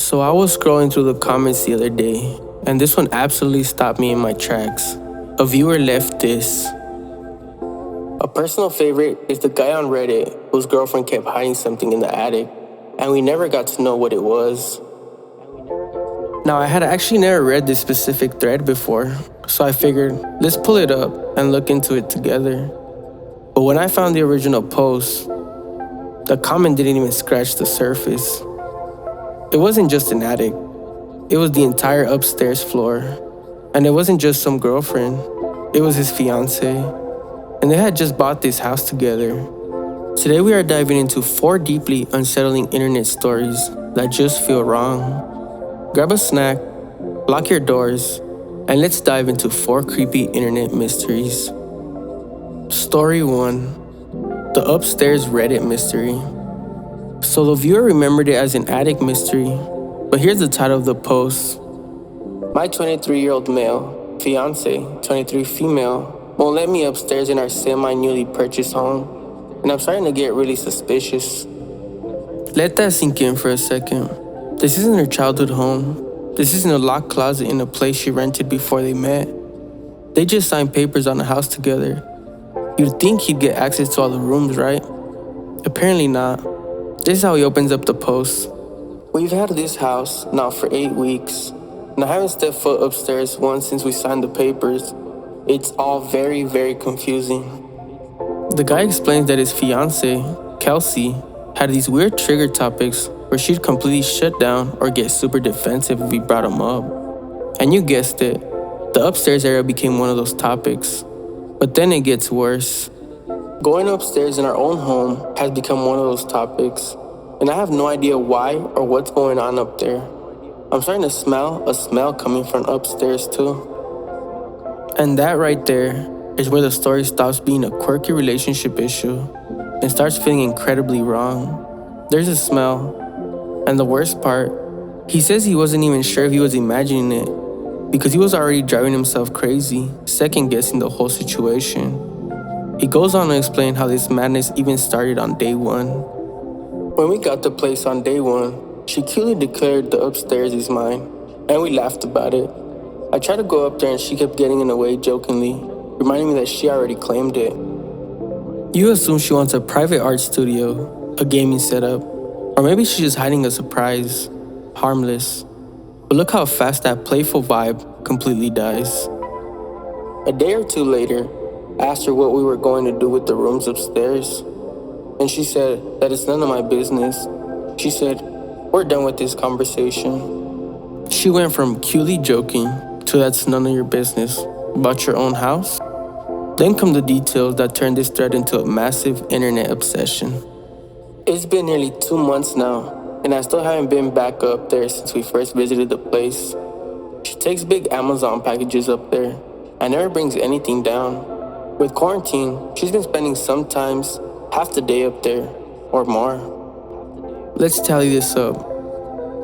So I was scrolling through the comments the other day, and this one absolutely stopped me in my tracks. A viewer left this. A personal favorite is the guy on Reddit whose girlfriend kept hiding something in the attic, and we never got to know what it was. Now, I had actually never read this specific thread before, so I figured, let's pull it up and look into it together. But when I found the original post, the comment didn't even scratch the surface. It wasn't just an attic, it was the entire upstairs floor. And it wasn't just some girlfriend, it was his fiancé. And they had just bought this house together. Today we are diving into 4 deeply unsettling internet stories that just feel wrong. Grab a snack, lock your doors, and let's dive into 4 creepy internet mysteries. Story 1. The upstairs Reddit mystery. So the viewer remembered it as an attic mystery, but here's the title of the post. My 23-year-old male, fiancé, 23 female, won't let me upstairs in our semi-newly purchased home, and I'm starting to get really suspicious. Let that sink in for a second. This isn't her childhood home. This isn't a locked closet in a place she rented before they met. They just signed papers on the house together. You'd think he'd get access to all the rooms, right? Apparently not. This is how he opens up the post. We've had this house now for 8 weeks, and I haven't stepped foot upstairs once since we signed the papers. It's all very, very confusing. The guy explains that his fiancée, Kelsey, had these weird trigger topics where she'd completely shut down or get super defensive if we brought him up. And you guessed it, the upstairs area became one of those topics. But then it gets worse. Going upstairs in our own home has become one of those topics, and I have no idea why or what's going on up there. I'm starting to smell a smell coming from upstairs too. And that right there is where the story stops being a quirky relationship issue and starts feeling incredibly wrong. There's a smell, and the worst part, he says he wasn't even sure if he was imagining it because he was already driving himself crazy, second-guessing the whole situation. He goes on to explain how this madness even started on day 1. When we got the place on day 1, she cutely declared the upstairs is mine, and we laughed about it. I tried to go up there and she kept getting in the way jokingly, reminding me that she already claimed it. You assume she wants a private art studio, a gaming setup, or maybe she's just hiding a surprise, harmless. But look how fast that playful vibe completely dies. A day or 2 later, I asked her what we were going to do with the rooms upstairs, and she said that it's none of my business. She said, we're done with this conversation. She went from cutely joking to that's none of your business about your own house. Then come the details that turned this thread into a massive internet obsession. It's been nearly 2 months now, and I still haven't been back up there since we first visited the place. She takes big Amazon packages up there and never brings anything down. With quarantine, she's been spending sometimes half the day up there, or more. Let's tally this up.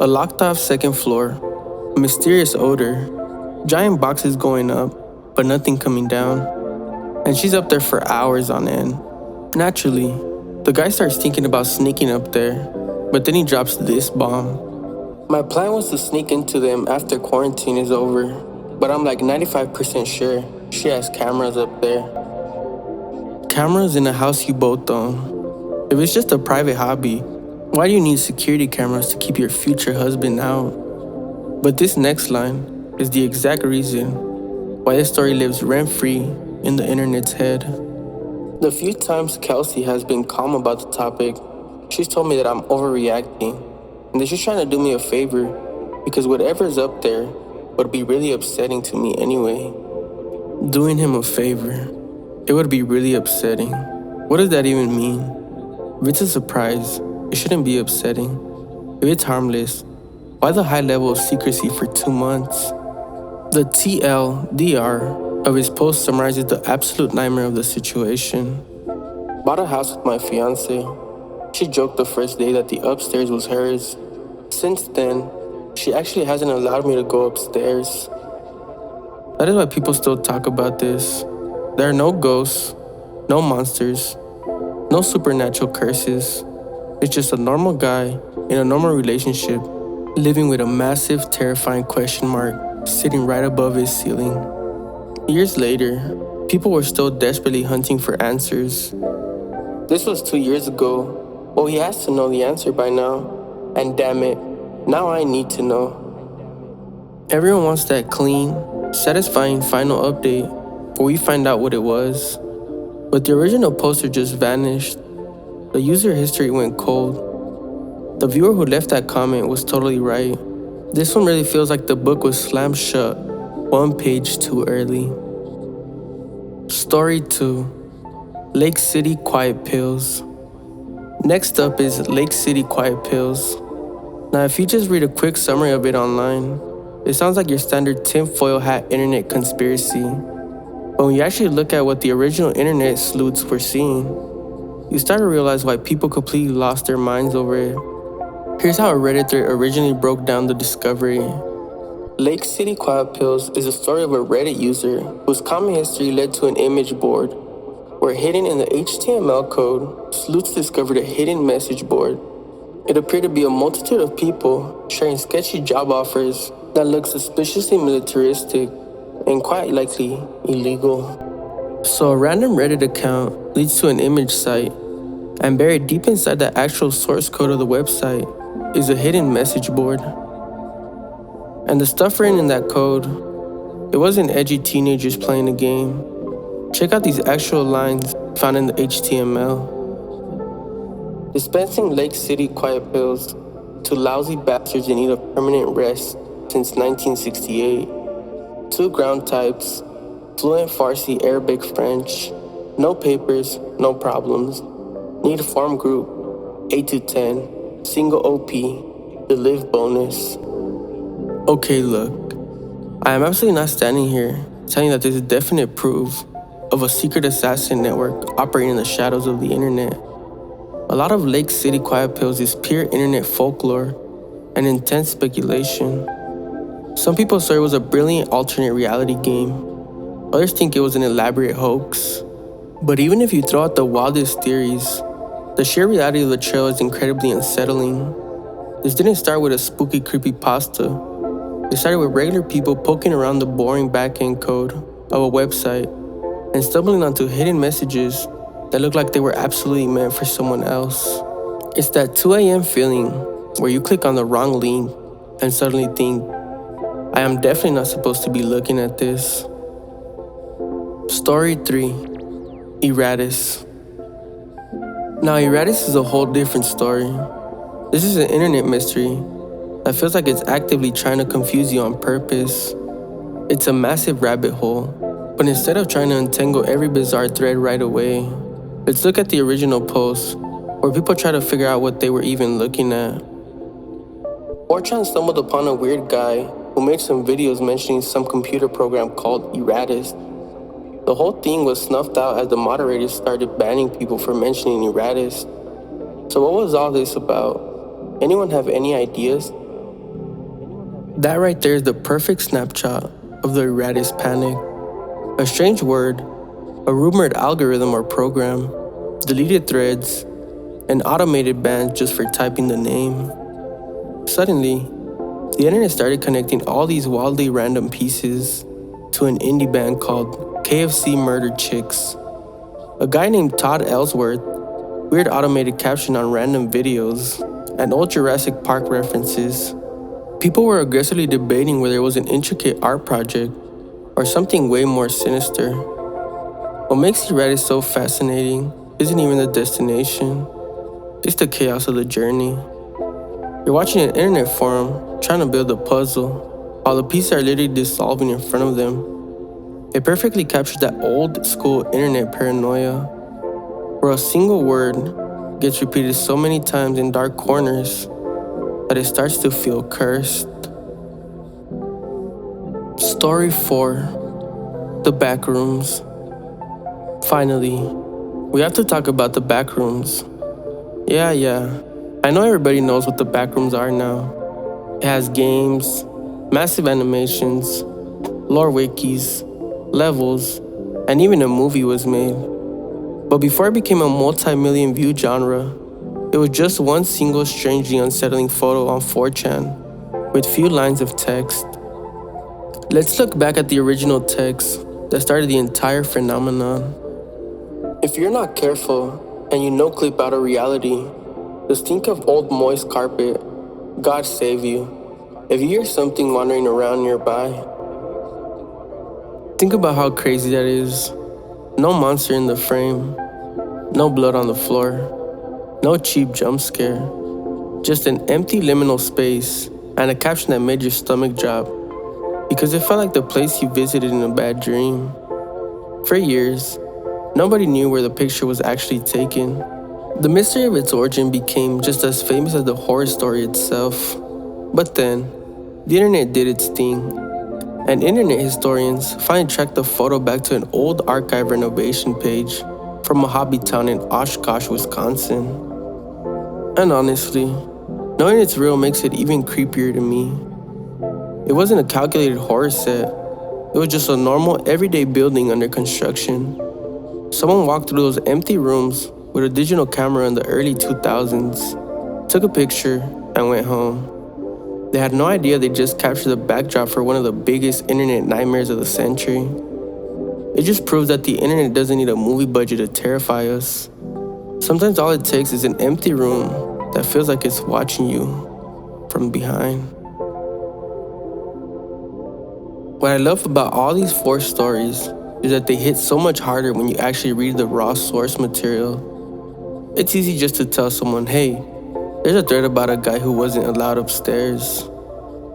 A locked-off second floor, a mysterious odor, giant boxes going up, but nothing coming down. And she's up there for hours on end. Naturally, the guy starts thinking about sneaking up there, but then he drops this bomb. My plan was to sneak into them after quarantine is over, but I'm like 95% sure she has cameras up there. Cameras in a house you both own. If it's just a private hobby, why do you need security cameras to keep your future husband out? But this next line is the exact reason why this story lives rent-free in the internet's head. The few times Kelsey has been calm about the topic, she's told me that I'm overreacting and that she's trying to do me a favor because whatever's up there would be really upsetting to me anyway. Doing him a favor. It would be really upsetting. What does that even mean? If it's a surprise, it shouldn't be upsetting. If it's harmless, why the high level of secrecy for 2 months? The TLDR of his post summarizes the absolute nightmare of the situation. Bought a house with my fiancé. She joked the first day that the upstairs was hers. Since then, she actually hasn't allowed me to go upstairs. That is why people still talk about this. There are no ghosts, no monsters, no supernatural curses. It's just a normal guy in a normal relationship living with a massive, terrifying question mark sitting right above his ceiling. Years later, people were still desperately hunting for answers. This was 2 years ago. Well, he has to know the answer by now. And damn it, now I need to know. Everyone wants that clean, satisfying final update where we find out what it was. But the original poster just vanished. The user history went cold. The viewer who left that comment was totally right. This one really feels like the book was slammed shut one page too early. Story 2. Lake City Quiet Pills. Next up is Lake City Quiet Pills. Now if you just read a quick summary of it online, it sounds like your standard tinfoil hat internet conspiracy. But when you actually look at what the original internet sleuths were seeing, you start to realize why people completely lost their minds over it. Here's how a Reddit thread originally broke down the discovery. Lake City Quiet Pills is a story of a Reddit user whose comment history led to an image board, where hidden in the HTML code, sleuths discovered a hidden message board. It appeared to be a multitude of people sharing sketchy job offers that looked suspiciously militaristic and quite likely illegal. So a random Reddit account leads to an image site, and buried deep inside the actual source code of the website is a hidden message board. And the stuff written in that code, it wasn't edgy teenagers playing a game. Check out these actual lines found in the HTML. Dispensing Lake City Quiet Pills to lousy bastards in need of permanent rest since 1968. 2 ground types, fluent Farsi, Arabic, French. No papers, no problems. Need farm group, 8 to 10. Single OP, the live bonus. Okay, look. I am absolutely not standing here telling you that this is definite proof of a secret assassin network operating in the shadows of the internet. A lot of Lake City Quiet Pills is pure internet folklore and intense speculation. Some people say it was a brilliant alternate reality game. Others think it was an elaborate hoax. But even if you throw out the wildest theories, the sheer reality of the trail is incredibly unsettling. This didn't start with a spooky creepypasta. It started with regular people poking around the boring back-end code of a website and stumbling onto hidden messages that looked like they were absolutely meant for someone else. It's that 2 a.m. feeling where you click on the wrong link and suddenly think, I am definitely not supposed to be looking at this. Story 3. Erratas. Now Erratas is a whole different story. This is an internet mystery that feels like it's actively trying to confuse you on purpose. It's a massive rabbit hole, but instead of trying to untangle every bizarre thread right away, let's look at the original post where people try to figure out what they were even looking at. 4chan stumbled upon a weird guy who made some videos mentioning some computer program called Erratas. The whole thing was snuffed out as the moderators started banning people for mentioning Erratas. So what was all this about? Anyone have any ideas? That right there is the perfect snapshot of the Erratas panic. A strange word, a rumored algorithm or program, deleted threads, and automated bans just for typing the name. Suddenly, the internet started connecting all these wildly random pieces to an indie band called KFC Murdered Chicks. A guy named Todd Ellsworth, weird automated caption on random videos, and old Jurassic Park references. People were aggressively debating whether it was an intricate art project or something way more sinister. What makes Erratas so fascinating isn't even the destination, it's the chaos of the journey. You're watching an internet forum trying to build a puzzle while the pieces are literally dissolving in front of them. It perfectly captures that old school internet paranoia where a single word gets repeated so many times in dark corners that it starts to feel cursed. Story 4. The Backrooms. Finally, we have to talk about the Backrooms. Yeah, I know everybody knows what the Backrooms are now. It has games, massive animations, lore wikis, levels, and even a movie was made. But before it became a multi-million view genre, it was just one single strangely unsettling photo on 4chan. with few lines of text. Let's look back at the original text that started the entire phenomenon. If you're not careful and you no-clip out of reality, the stink of old moist carpet, God save you. If you hear something wandering around nearby, think about how crazy that is. No monster in the frame, no blood on the floor, no cheap jump scare, just an empty liminal space and a caption that made your stomach drop because it felt like the place you visited in a bad dream. For years, nobody knew where the picture was actually taken. The mystery of its origin became just as famous as the horror story itself. But then, the internet did its thing, and internet historians finally tracked the photo back to an old archive renovation page from a hobby town in Oshkosh, Wisconsin. And honestly, knowing it's real makes it even creepier to me. It wasn't a calculated horror set, it was just a normal, everyday building under construction. Someone walked through those empty rooms with a digital camera in the early 2000s, took a picture, and went home. They had no idea they just captured the backdrop for one of the biggest internet nightmares of the century. It just proves that the internet doesn't need a movie budget to terrify us. Sometimes all it takes is an empty room that feels like it's watching you from behind. What I love about all these 4 stories is that they hit so much harder when you actually read the raw source material. It's easy just to tell someone, hey, there's a thread about a guy who wasn't allowed upstairs.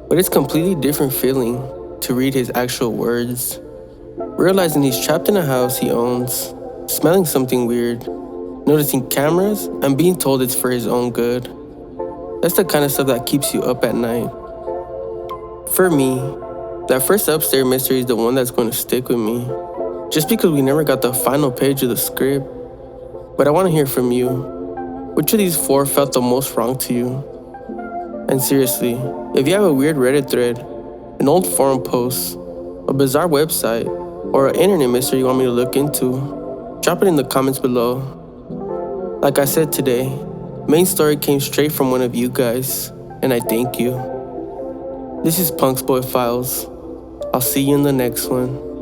But it's a completely different feeling to read his actual words. Realizing he's trapped in a house he owns, smelling something weird, noticing cameras, and being told it's for his own good. That's the kind of stuff that keeps you up at night. For me, that first upstairs mystery is the one that's going to stick with me. Just because we never got the final page of the script. But I want to hear from you. Which of these 4 felt the most wrong to you? And seriously, if you have a weird Reddit thread, an old forum post, a bizarre website, or an internet mystery you want me to look into, drop it in the comments below. Like I said today, main story came straight from one of you guys, and I thank you. This is PunxxBoy Files. I'll see you in the next one.